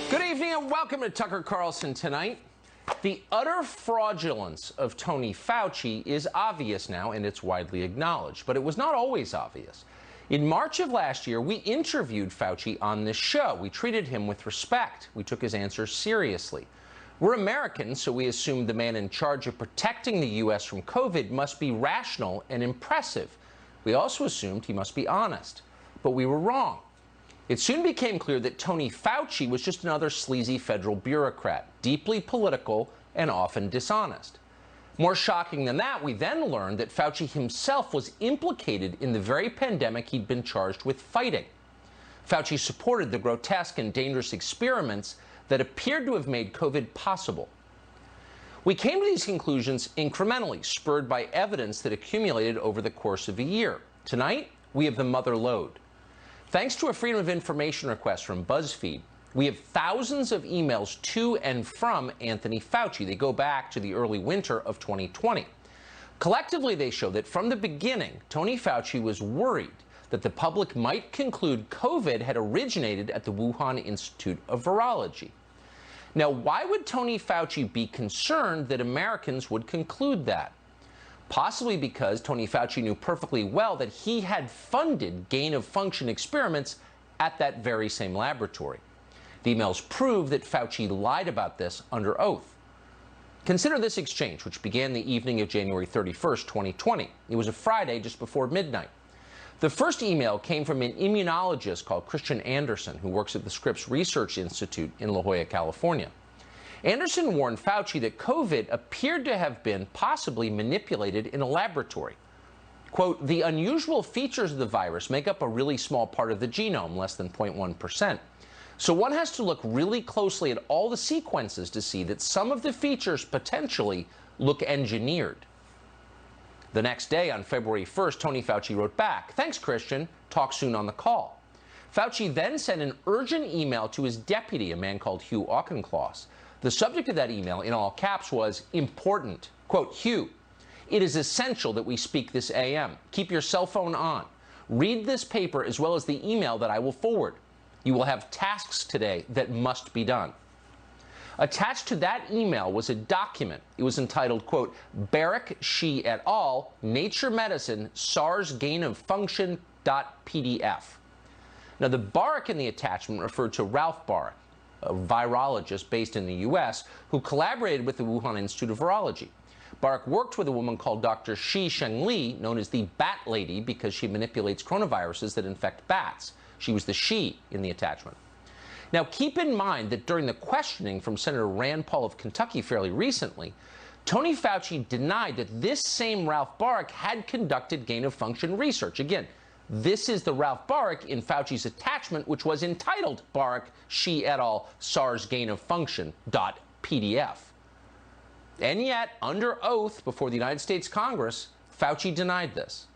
Good evening and welcome to Tucker Carlson Tonight. The utter fraudulence of Tony Fauci is obvious now, and it's widely acknowledged, but it was not always obvious. In March of last year, we interviewed Fauci on this show. We treated him with respect. We took his answers seriously. We're Americans, so we assumed the man in charge of protecting the U.S. from COVID must be rational and impressive. We also assumed he must be honest, but we were wrong. It soon became clear that Tony Fauci was just another sleazy federal bureaucrat, deeply political and often dishonest. More shocking than that, we then learned that Fauci himself was implicated in the very pandemic he'd been charged with fighting. Fauci supported the grotesque and dangerous experiments that appeared to have made COVID possible. We came to these conclusions incrementally, spurred by evidence that accumulated over the course of a year. Tonight, we have the mother lode. Thanks to a Freedom of Information request from BuzzFeed, we have thousands of emails to and from Anthony Fauci. They go back to the early winter of 2020. Collectively, they show that from the beginning, Tony Fauci was worried that the public might conclude COVID had originated at the Wuhan Institute of Virology. Now, why would Tony Fauci be concerned that Americans would conclude that? Possibly because Tony Fauci knew perfectly well that he had funded gain-of-function experiments at that very same laboratory. The emails prove that Fauci lied about this under oath. Consider this exchange, which began the evening of January 31st, 2020. It was a Friday just before midnight. The first email came from an immunologist called Christian Anderson, who works at the Scripps Research Institute in La Jolla, California. Anderson warned Fauci that COVID appeared to have been possibly manipulated in a laboratory. Quote, the unusual features of the virus make up a really small part of the genome, less than 0.1%. So one has to look really closely at all the sequences to see that some of the features potentially look engineered. The next day, on February 1st, Tony Fauci wrote back, thanks, Christian. Talk soon on the call. Fauci then sent an urgent email to his deputy, a man called Hugh Auchincloss. The subject of that email, in all caps, was important. Quote, Hugh, it is essential that we speak this AM. Keep your cell phone on. Read this paper as well as the email that I will forward. You will have tasks today that must be done. Attached to that email was a document. It was entitled, quote, Barrick, Shi et al., Nature Medicine, SARS Gain of Function .pdf. Now, the Barrick in the attachment referred to Ralph Barrick, a virologist based in the U.S. who collaborated with the Wuhan Institute of Virology. Barrick worked with a woman called Dr. Shi Shengli, known as the Bat Lady, because she manipulates coronaviruses that infect bats. She was the she in the attachment. Now, keep in mind that during the questioning from Senator Rand Paul of Kentucky fairly recently, Tony Fauci denied that this same Ralph Barrick had conducted gain-of-function research. Again, this is the Ralph Barrick in Fauci's attachment, which was entitled Barrick, Shi et al., SARS Gain-of-Function .pdf. And yet, under oath before the United States Congress, Fauci denied this.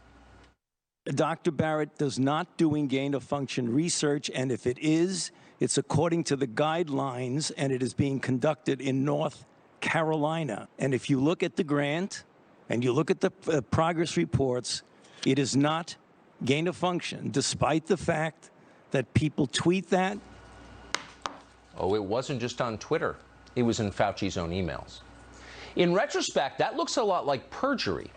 Dr. Barrett does not do gain-of-function research, and if it is, it's according to the guidelines, and it is being conducted in North Carolina. And if you look at the grant and you look at the progress reports, it is not gain-of-function, despite the fact that people tweet that. Oh, it wasn't just on Twitter. It was in Fauci's own emails. In retrospect, that looks a lot like perjury.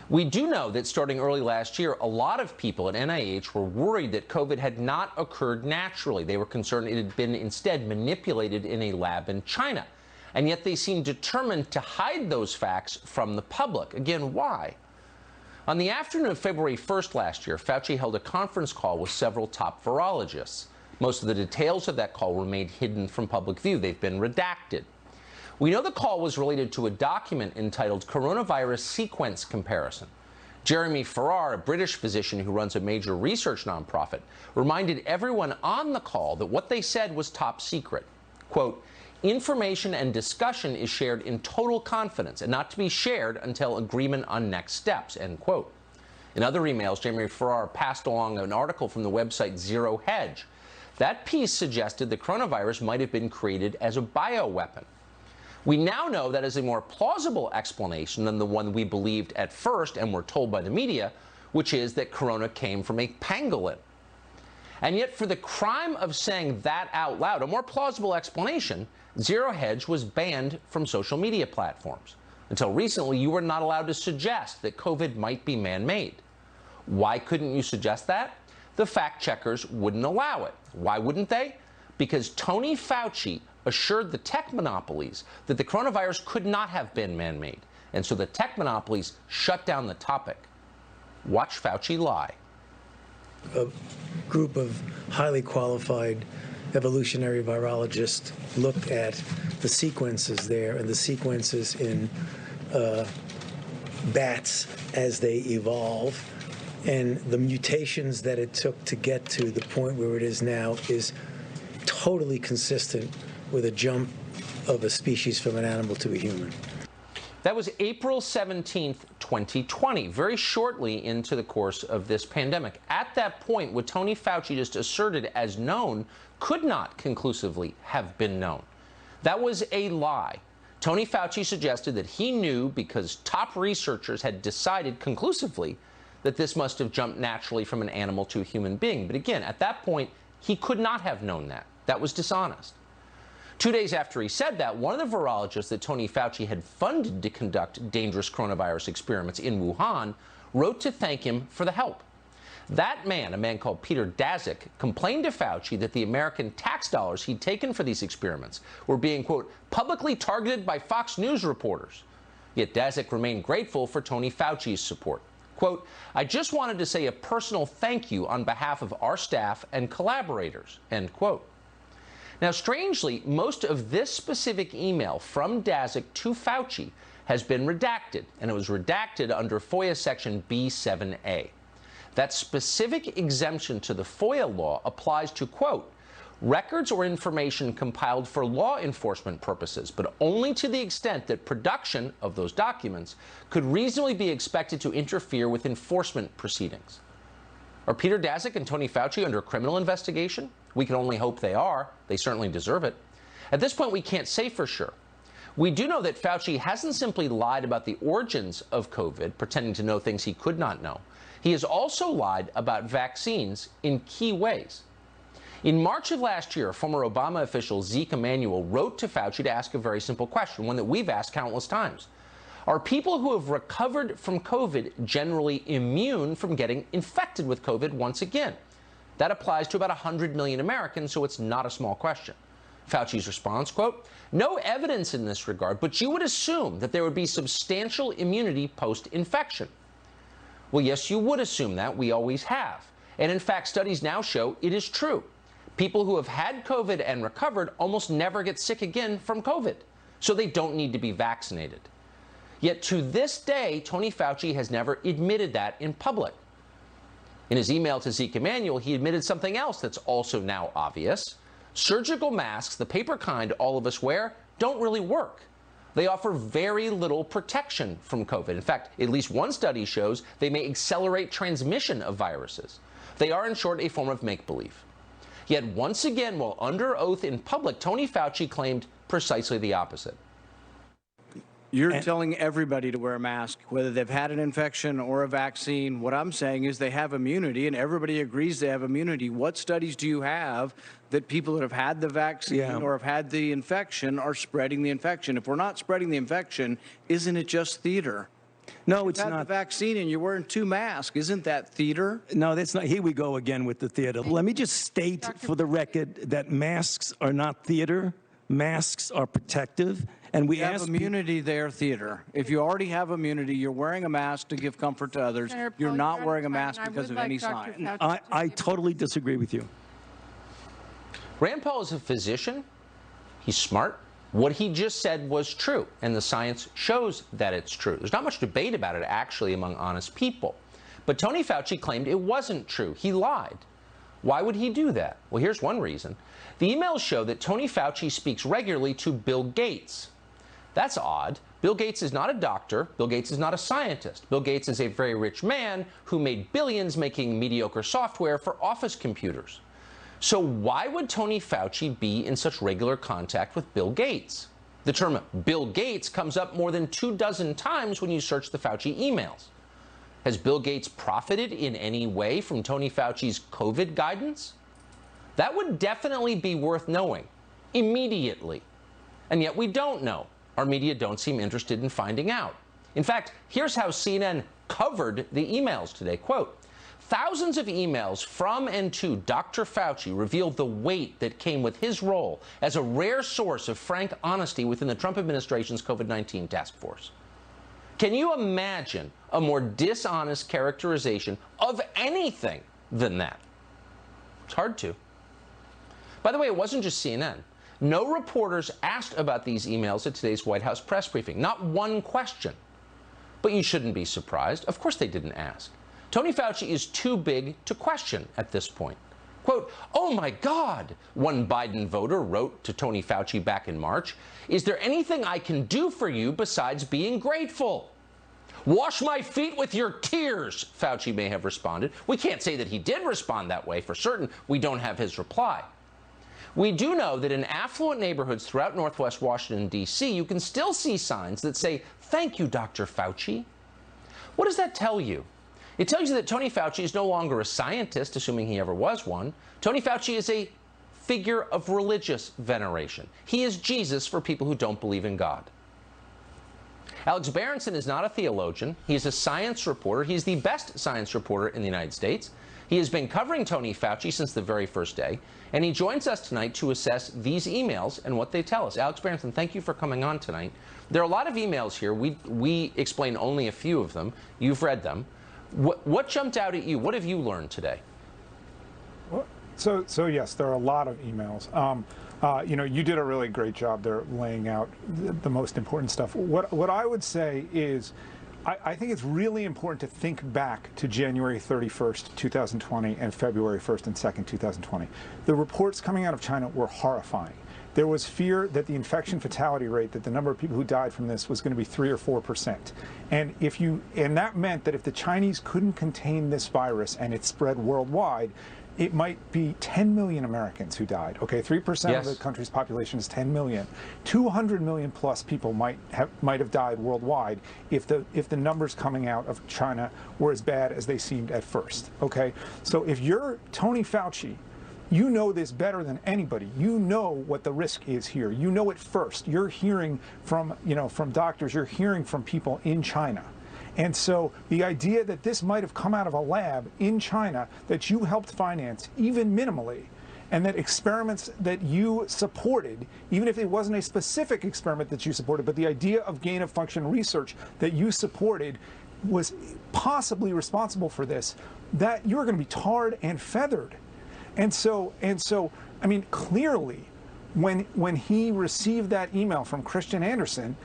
We do know that starting early last year, a lot of people at NIH were worried that COVID had not occurred naturally. They were concerned it had been instead manipulated in a lab in China. And yet they seemed determined to hide those facts from the public. Again, why? On the afternoon of February 1st last year, Fauci held a conference call with several top virologists. Most of the details of that call remained hidden from public view. They've been redacted. We know the call was related to a document entitled Coronavirus Sequence Comparison. Jeremy Farrar, a British physician who runs a major research nonprofit, reminded everyone on the call that what they said was top secret. Quote, information and discussion is shared in total confidence and not to be shared until agreement on next steps, end quote. In other emails, Jeremy Farrar passed along an article from the website Zero Hedge. That piece suggested the coronavirus might have been created as a bioweapon. We now know that is a more plausible explanation than the one we believed at first and were told by the media, which is that corona came from a pangolin. And yet, for the crime of saying that out loud, a more plausible explanation, Zero Hedge was banned from social media platforms. Until recently, you were not allowed to suggest that COVID might be man-made. Why couldn't you suggest that? The fact checkers wouldn't allow it. Why wouldn't they? Because Tony Fauci assured the tech monopolies that the coronavirus could not have been man-made. And so the tech monopolies shut down the topic. Watch Fauci lie. A group of highly qualified evolutionary virologists looked at the sequences there and the sequences in bats as they evolve, and the mutations that it took to get to the point where it is now is totally consistent with a jump of a species from an animal to a human. That was April 17th, 2020, very shortly into the course of this pandemic. At that point, what Tony Fauci just asserted as known could not conclusively have been known. That was a lie. Tony Fauci suggested that he knew because top researchers had decided conclusively that this must have jumped naturally from an animal to a human being. But again, at that point, he could not have known that. That was dishonest. 2 days after he said that, one of the virologists that Tony Fauci had funded to conduct dangerous coronavirus experiments in Wuhan wrote to thank him for the help. That man, a man called Peter Daszak, complained to Fauci that the American tax dollars he'd taken for these experiments were being, quote, publicly targeted by Fox News reporters. Yet Daszak remained grateful for Tony Fauci's support. Quote, I just wanted to say a personal thank you on behalf of our staff and collaborators, end quote. Now, strangely, most of this specific email from Daszak to Fauci has been redacted, and it was redacted under FOIA Section B7A. That specific exemption to the FOIA law applies to, quote, records or information compiled for law enforcement purposes, but only to the extent that production of those documents could reasonably be expected to interfere with enforcement proceedings. Are Peter Daszak and Tony Fauci under a criminal investigation? We can only hope they are. They certainly deserve it. At this point, we can't say for sure. We do know that Fauci hasn't simply lied about the origins of COVID, pretending to know things he could not know. He has also lied about vaccines in key ways. In March of last year, former Obama official Zeke Emanuel wrote to Fauci to ask a very simple question, one that we've asked countless times. Are people who have recovered from COVID generally immune from getting infected with COVID once again? That applies to about 100 million Americans, so it's not a small question. Fauci's response, quote, no evidence in this regard, but you would assume that there would be substantial immunity post-infection. Well, yes, you would assume that. We always have. And in fact, studies now show it is true. People who have had COVID and recovered almost never get sick again from COVID, so they don't need to be vaccinated. Yet to this day, Tony Fauci has never admitted that in public. In his email to Zeke Emanuel, he admitted something else that's also now obvious. Surgical masks, the paper kind all of us wear, don't really work. They offer very little protection from COVID. In fact, at least one study shows they may accelerate transmission of viruses. They are, in short, a form of make-believe. Yet once again, while under oath in public, Tony Fauci claimed precisely the opposite. You're telling everybody to wear a mask, whether they've had an infection or a vaccine. What I'm saying is they have immunity, and everybody agrees they have immunity. What studies do you have that people that have had the vaccine or have had the infection are spreading the infection? If we're not spreading the infection, isn't it just theater? No, it's not. The vaccine and you're wearing 2 masks. Isn't that theater? No, that's not. Here we go again with the theater. Let me just state for the record that masks are not theater. Masks are protective. And we have immunity there, theater. If you already have immunity, you're wearing a mask to give comfort to others. You're not wearing a mask because of any sign. I totally disagree with you. Rand Paul is a physician. He's smart. What he just said was true, and the science shows that it's true. There's not much debate about it, actually, among honest people. But Tony Fauci claimed it wasn't true. He lied. Why would he do that? Well, here's one reason. The emails show that Tony Fauci speaks regularly to Bill Gates. That's odd. Bill Gates is not a doctor. Bill Gates is not a scientist. Bill Gates is a very rich man who made billions making mediocre software for office computers. So why would Tony Fauci be in such regular contact with Bill Gates? The term Bill Gates comes up more than 24 times when you search the Fauci emails. Has Bill Gates profited in any way from Tony Fauci's COVID guidance? That would definitely be worth knowing immediately. And yet we don't know. Our media don't seem interested in finding out. In fact, here's how CNN covered the emails today. Quote, thousands of emails from and to Dr. Fauci revealed the weight that came with his role as a rare source of frank honesty within the Trump administration's COVID-19 task force. Can you imagine a more dishonest characterization of anything than that? It's hard to. By the way, it wasn't just CNN. No reporters asked about these emails at today's White House press briefing. Not one question. But you shouldn't be surprised. Of course they didn't ask. Tony Fauci is too big to question at this point. Quote, oh my God, one Biden voter wrote to Tony Fauci back in March. Is there anything I can do for you besides being grateful? Wash my feet with your tears, Fauci may have responded. We can't say that he did respond that way for certain. We don't have his reply. We do know that in affluent neighborhoods throughout Northwest Washington, D.C., you can still see signs that say, thank you, Dr. Fauci. What does that tell you? It tells you that Tony Fauci is no longer a scientist, assuming he ever was one. Tony Fauci is a figure of religious veneration. He is Jesus for people who don't believe in God. Alex Berenson is not a theologian. He's a science reporter. He's the best science reporter in the United States. He has been covering Tony Fauci since the very first day, and he joins us tonight to assess these emails and what they tell us. Alex Berenson, thank you for coming on tonight. There are a lot of emails here. We explain only a few of them. You've read them. What jumped out at you? What have you learned today? So yes, there are a lot of emails. You did a really great job there laying out the most important stuff. What I would say is, I think it's really important to think back to January 31st, 2020 and February 1st and 2nd, 2020. The reports coming out of China were horrifying. There was fear that the infection fatality rate, that the number of people who died from this was going to be 3 or 4%. And that meant that if the Chinese couldn't contain this virus and it spread worldwide, it might be 10 million Americans who died. Okay, 3% Yes. of the country's population is 10 million. 200 million plus people might have died worldwide if the numbers coming out of China were as bad as they seemed at first. Okay, so if you're Tony Fauci, you know this better than anybody. You know what the risk is here. You know it first. You're hearing from doctors. You're hearing from people in China. And so the idea that this might have come out of a lab in China that you helped finance, even minimally, and that experiments that you supported, even if it wasn't a specific experiment that you supported, but the idea of gain-of-function research that you supported was possibly responsible for this, that you're going to be tarred and feathered. And so, I mean, clearly, when he received that email from Christian Anderson,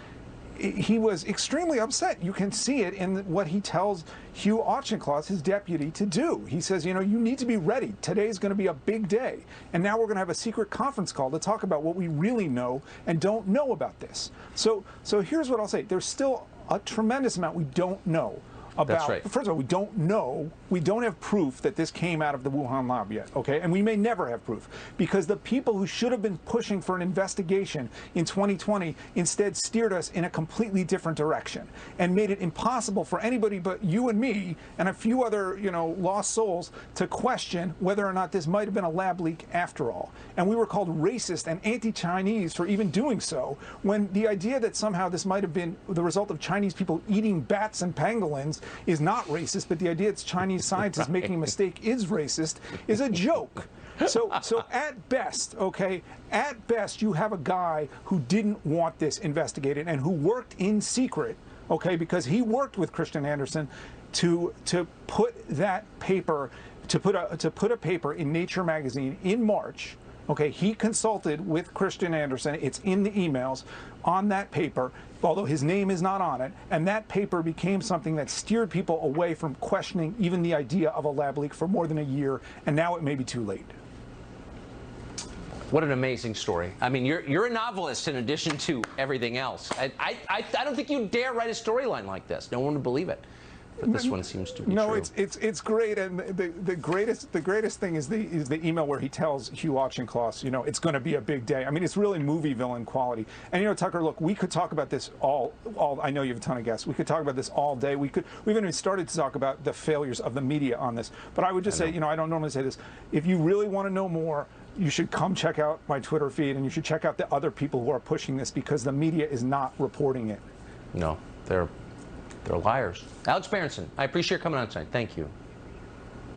he was extremely upset. You can see it in what he tells Hugh Auchincloss, his deputy, to do. He says, you need to be ready. Today's going to be a big day. And now we're going to have a secret conference call to talk about what we really know and don't know about this. So here's what I'll say. There's still a tremendous amount we don't know about. That's right. First of all, we don't know. We don't have proof that this came out of the Wuhan lab yet, okay? And we may never have proof because the people who should have been pushing for an investigation in 2020 instead steered us in a completely different direction and made it impossible for anybody but you and me and a few other, lost souls to question whether or not this might have been a lab leak after all. And we were called racist and anti-Chinese for even doing so, when the idea that somehow this might have been the result of Chinese people eating bats and pangolins is not racist, but the idea it's Chinese scientists making a mistake is racist is a joke. So at best, you have a guy who didn't want this investigated and who worked in secret, because he worked with Christian Anderson to put that paper, to put a paper in Nature magazine in March. He consulted with Christian Anderson. It's in the emails on that paper, although his name is not on it. And that paper became something that steered people away from questioning even the idea of a lab leak for more than a year. And now it may be too late. What an amazing story. I mean, you're a novelist in addition to everything else. I don't think you'd dare write a storyline like this. No one would believe it. But this one seems to be true. It's great, and the greatest thing is the email where he tells Hugh Auchincloss, it's going to be a big day. I mean, it's really movie villain quality. And Tucker, look, we could talk about this all. I know you have a ton of guests. We could talk about this all day. We've even started to talk about the failures of the media on this. But I would just say, I don't normally say this. If you really want to know more, you should come check out my Twitter feed, and you should check out the other people who are pushing this, because the media is not reporting it. No, they're liars. Alex Berenson, I appreciate you coming on tonight. Thank you.